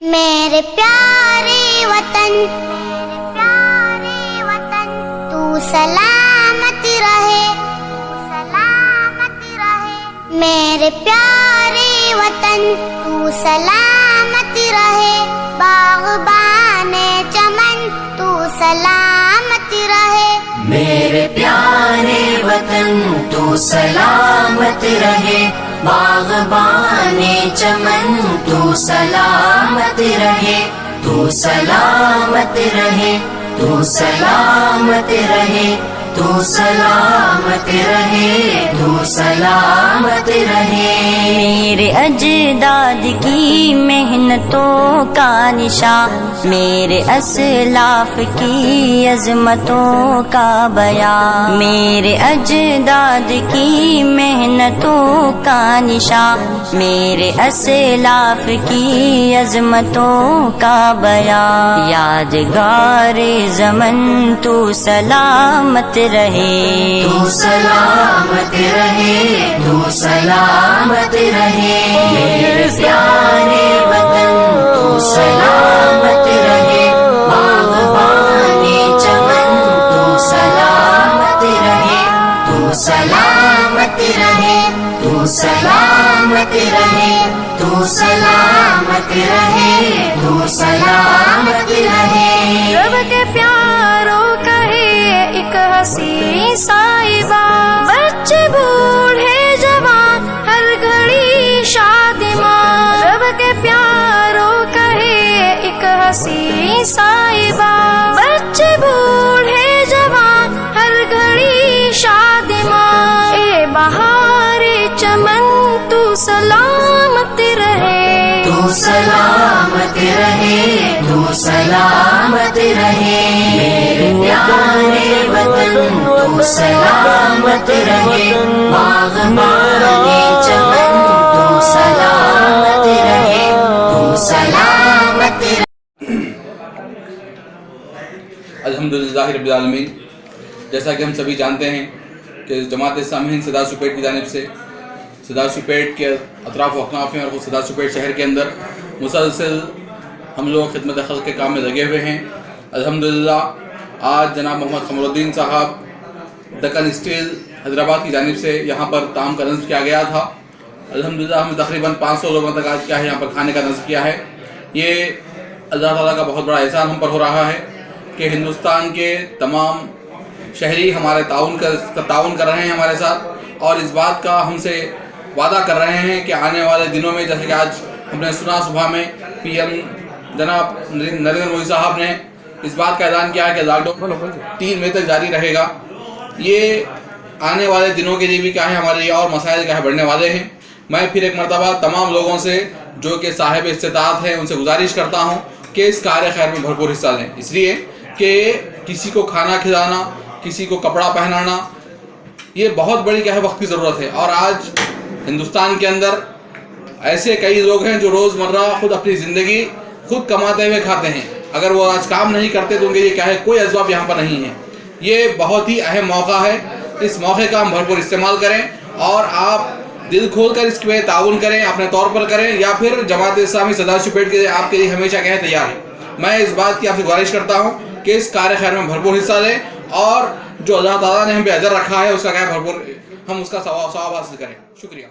میرے پیارے وطن تو سلامت رہے میرے پیارے وطن تو سلامت رہے باغبان چمن تو سلامت رہے میرے پیارے وطن تو سلامت رہے باغبان چمن تو سلامت رہے تو سلامت رہے تو سلامت رہے تو سلامت رہے تو سلامت رہے میرے اجداد کی محنتوں کا نشان میرے اسلاف کی عظمتوں کا بیان میرے اجداد کی محنتوں کا نشان میرے اسلاف کی عظمتوں کا بیان یادگار زمن تو سلامت رہے تو سلامت رہے تو سلامت رہے میرے پیارے وطن تو سلامت رہے باغبان چمن تو سلامت رہے تو سلامت رہے تو سلامت رہے تو سلامت رہے تو سلامت رہے رب کے پیاروں کا ایک حسین صاحبہ بچے بوڑھے جوان ہر گھڑی شادمان رب کے پیاروں کا ایک حسین صاحبہ بچے بوڑھے جوان ہر گھڑی شادمان اے بہار چمن تو سلامت رہے تو سلامت رہے تو سلامت رہے میرے پیارے وطن تو سلامت رہے باغبان چمن تو سلامت رہے تو سلامت رہے الحمدللہ رب العالمین. جیسا کہ ہم سبھی جانتے ہیں کہ جماعت اسلامی ہند سداسیپیٹ کی جانب سے سداسیپیٹ کے اطراف و اکناف میں اور خود سداسیپیٹ شہر کے اندر مسلسل ہم لوگ خدمت خلق کے کام میں لگے ہوئے ہیں. الحمدللہ آج جناب محمد قمر الدین صاحب دکن اسٹیل حیدرآباد کی جانب سے یہاں پر طعام کا نصب کیا گیا تھا. الحمدللہ ہم نے تقریباً 500 لوگوں تک آج کیا ہے یہاں پر کھانے کا نصب کیا ہے. یہ اللہ تعالیٰ کا بہت بڑا احسان ہم پر ہو رہا ہے کہ ہندوستان کے تمام شہری ہمارے تعاون کر رہے ہیں ہمارے ساتھ اور اس بات کا ہم سے وعدہ کر رہے ہیں کہ آنے والے دنوں میں جیسے کہ آج ہم نے سنا صبح میں پی ایم جناب نریندر مودی صاحب نے اس بات کا اعلان کیا ہے کہ لاک ڈاؤن 3 مئی تک جاری رہے گا. یہ آنے والے دنوں کے لیے بھی کیا ہے ہمارے لیے اور مسائل کیا ہے بڑھنے والے ہیں. میں پھر ایک مرتبہ تمام لوگوں سے جو کہ صاحب استطاعت ہیں ان سے گزارش کرتا ہوں کہ اس کار خیر میں بھرپور حصہ لیں, اس لیے کہ کسی کو کھانا کھلانا, کسی کو کپڑا پہنانا, یہ بہت بڑی کیا ہے وقت کی ضرورت ہے. اور آج ہندوستان کے اندر ایسے کئی لوگ ہیں جو روز مرہ خود اپنی زندگی خود کماتے ہوئے کھاتے ہیں. اگر وہ آج کام نہیں کرتے تو ان کے لیے کیا ہے کوئی اسباب یہاں پر نہیں ہے. یہ بہت ہی اہم موقع ہے, اس موقع کا ہم بھرپور استعمال کریں اور آپ دل کھول کر اس پہ تعاون کریں, اپنے طور پر کریں یا پھر جماعت اسلامی سداسیپیٹ کے آپ کے لیے ہمیشہ کیا ہے تیار ہے. میں اس بات کی آپ سے گزارش کرتا ہوں کہ اس کار خیر میں بھرپور حصہ لیں اور جو اللہ تعالیٰ نے ہم پہ اجر رکھا ہے اس کا کیا بھرپور ہم اس کا ثواب حاصل کریں. شکریہ.